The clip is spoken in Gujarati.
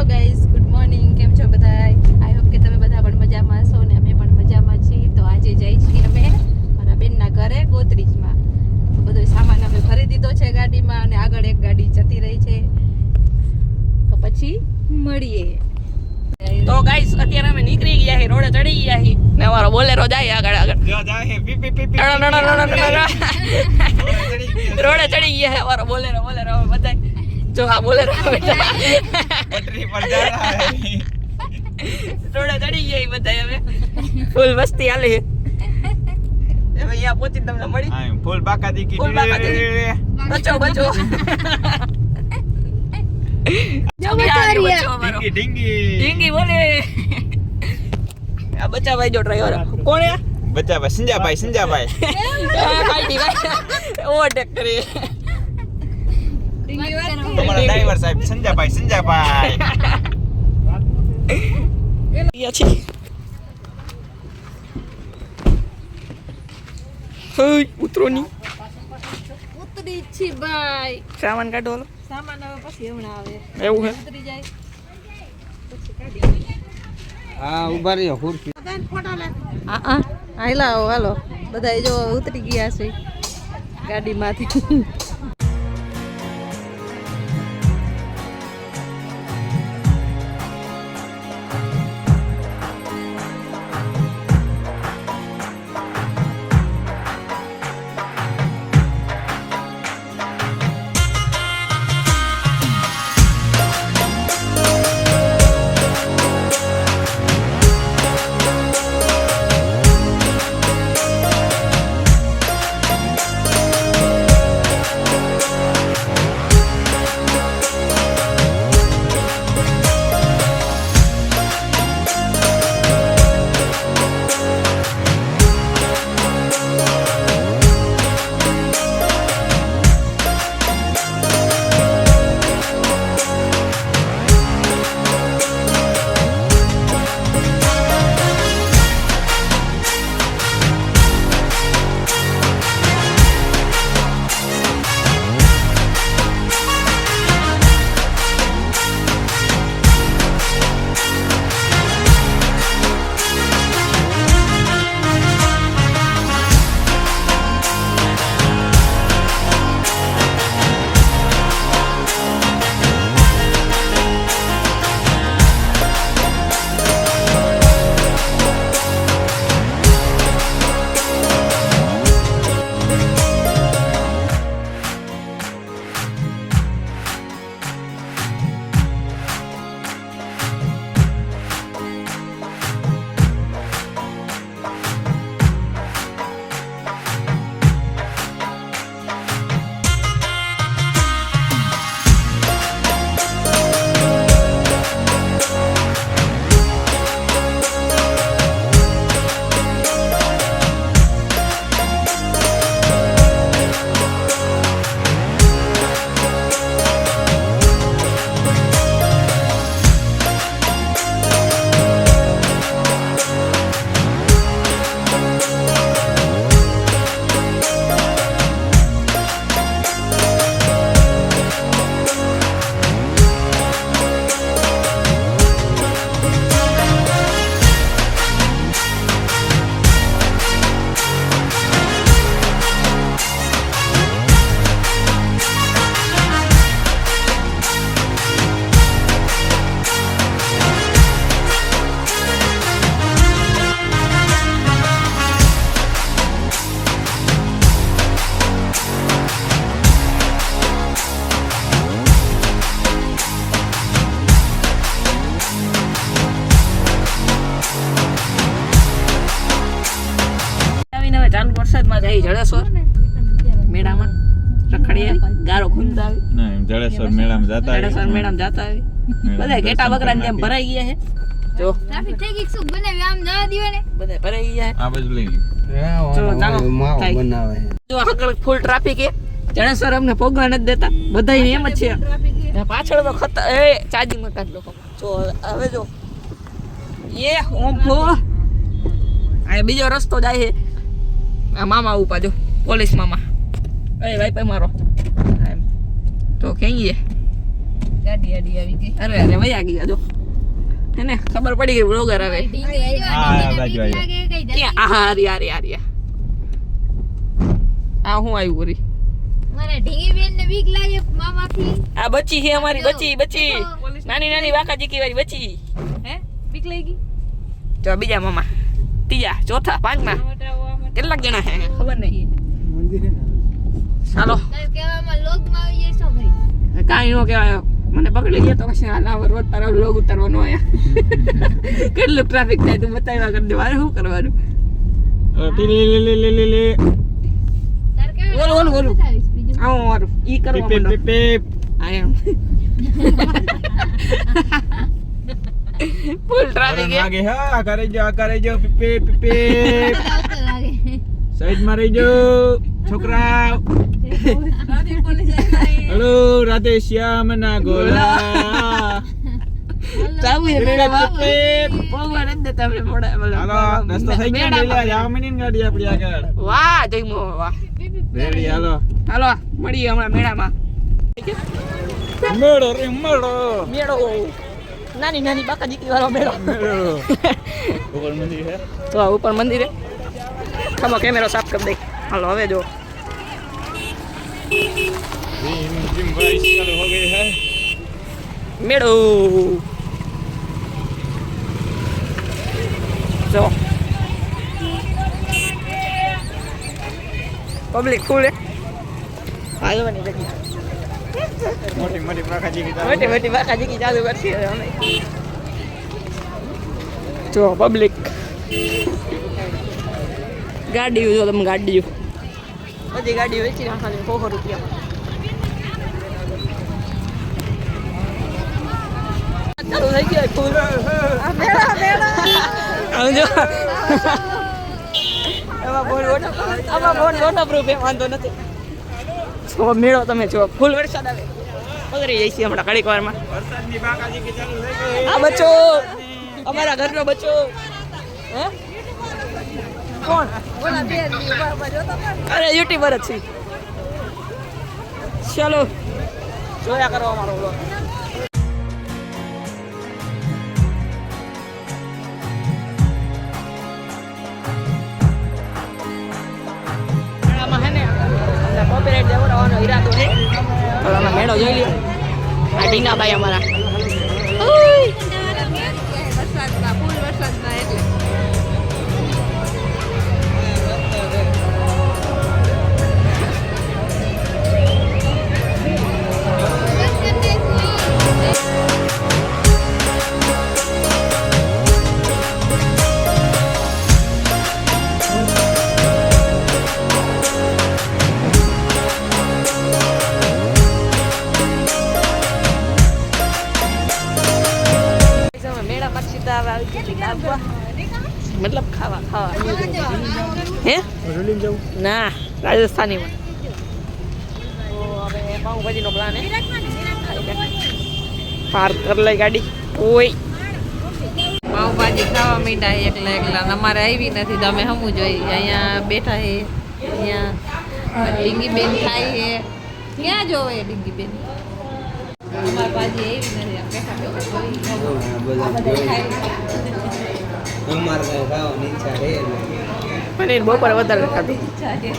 Guys, good morning. કેમ છો બધા? આઈ હોપ કે તમે બધા પણ મજામાં છો ને અમે પણ મજામાં છીએ. તો આજે જઈ છીએ અમે મારા બેનના ઘરે ગોત્રીજમાં. બધો સામાન અમે ભરી દીધો છે ગાડીમાં અને આગળ એક ગાડી જતી રહી છે. તો પછી મળીએ. તો ગાઈસ અત્યારે અમે નીકળી ગયા છીએ, રોડે ચડી ગયા છીએ ને અમારો બોલેરો જાય આગળ રોડે ચડી ગયા છે અમારો બોલેરો હવે બધાય જો આ બોલેરો પટરી પર જા રહા હે રોડે ચડી ગયા બધાય હવે ફૂલ મસ્તી હાલે હવે અહીંયા પહોંચી તમને મળી ફૂલ બાકાદી કી બચો ઢીંગી બોલે આ બચ્ચા ભાઈ જો ડ્રાઈવર કોણ હે બચ્ચા ભાઈ સંજાભાઈ કાઈ ઓવરટેક કરી અમારા ડ્રાઈવર સાહેબ સંજાભાઈ યા છે હઈ ઉતરોની ઉતરી છી ભાઈ. સામાન કાઢો હાલો. સામાન હવે પછી હમણાં આવે. એવું હે ઉતરી જાય પછી કાઢી. હા ઉભા રહ્યો ખુરશી હાલો બધા જો ઉતરી ગયા છે ગાડીમાંથી. વરસાદમાં જઈ જડેશ્વર મેળામાં રખડીએ ગારો ખૂંદતા આવી જડેશ્વર મેળામાં જતા આવી બધા ઘેટા બકરાને જેમ ભરાઈ ગયા છે જો ટ્રાફિક થઈ ગઈ શું બનાવી આમ જવા દીવે ને બધા ભરાઈ ગયા આ બાજુ લઈ ચલો ચાલો બનાવે જો આગળ ફૂલ ટ્રાફિક છે જડેશ્વર અમને પોગવા નથી દેતા બધાય એમ જ છે પાછળ તો ખતર એ ચાજી મકાન લોકો જો હવે જો એ ઓફો આ બીજો રસ્તો જાય છે આ મામા ઉપા જો પોલીસ મામા એ વાઈપર મારો તો કહીએ ગાડી આડી આવી ગઈ. અરે અરે વયા ગયા જો એને ખબર પડી ગઈ બ્લોગર આવે આ બાજુ આવ્યો. ક્યાં આ હારી હારી હારી આ હું આવ્યું પૂરી મારા ઢીંગી બેન ને બીક લાગે મામાથી. આ બચ્ચી છે અમારી બચ્ચી નાની નાની વાકાજી વાળી બચ્ચી હે બીક લાગી? તો બીજા મામા ત્રીજા ચોથા પાંચમા કેટલાક જણા હે ખબર નહીં ચાલો કહેવામાં લોગમાં આવી જશો ભાઈ. કાંઈ નો કહેવાય મને પકડી ગયા તો પછી આ ના રોજ તારા લોગ ઉતારવાનો આયા કેટલું ટ્રાફિક થાય તું બતાવ્યા કરી દે મારે શું કરવાનું લે. તાર કેવા બોલ બોલ બતાવીશ બીજું. આવું મારું ઈ કરવા પીપ માંડો પીપ. આ એમ ફૂલ ટ્રાફિક હે આગે હા કરે જો પીપ પીપ. આવતો લાગે. સાઈડ માં રહી જો છોકરા. હેલો રાધે શ્યામ ના ગોલા. ચાવી મેળામાં ભગવાન જ દેતા આપણે હાલો રસ્તો થઈ ગયો લે જામની ગાડી આપણી આગળ. વાહ જયમો વાહ રેડી હાલો. હાલો મળીએ હમણાં મેળામાં મેળો રે મેળો. મેળો નાની નાની બાકાજી વાળો મેળો ઉપર મંદિર હે. તો આ ઉપર મંદિર હે ખમો કેમેરો સાફ કરી દે હાલો હવે જો जिम बारिश चालू हो गई है. મેળો જો પબ્લિક ફૂલ હે આવવાની જગ્યા मोटी मोटी प्रकाशी की મોટી મોટી બાકાજી કી ચાલુ કરશે હવે અમે જો પબ્લિક ગાડી જો તમે ગાડી બધી ગાડી વેચી નાખવાની 100 રૂપિયા ચાલુ થઈ ગયો ફૂલ આવજો આમાં ફોન વોટરપ્રૂફ વાંધો નથી તો મેળો તમે જો ફૂલ વરસાદ આવે પગરી જઈશી હમણાં ઘડીક વારમાં वरसाद ની बाकाजी की चालू થઈ ગઈ. આ બચ્ચો અમારા ઘરનો બચ્ચો હે કોણ અરે યુટ્યુબર જ છે ચાલો જોયા કરો અમારો વ્લોગ આમાં હે ને અમને કોપીરાઇટ દેવડાવવાનો ઈરાદો છે તો અમે મેળો જોઈ લ્યો આ ટીનાભાઈ અમારા વરસાદમાં ફૂલ વરસાદમાં એટલે મેળા પછી તો હવે આવી ગઈ લાવવા મતલબ ખાવા હે ના રાજસ્થાનીમાં તો હવે પાઉંભાજીનો પ્લાન હે પાર્ક કરી લઈ ગાડી ઓય પાવભાજી ખાવા માંડ્યા એકલા એકલા ને અમારે આવી નથી તમે હમું જોઈ અહીંયા બેઠા હે અહીંયા ડીંગી બેન ખાઈ હે ક્યાં જોવે ડીંગી બેન અમારી ભાજી એવી નથી આમ બેઠા બેઠા જોઈ આ બધા ખાઈ અમારે કઈ ખાવાની ઈચ્છા છે પનીર બપોર વધારે ખાધું ઈચ્છા છે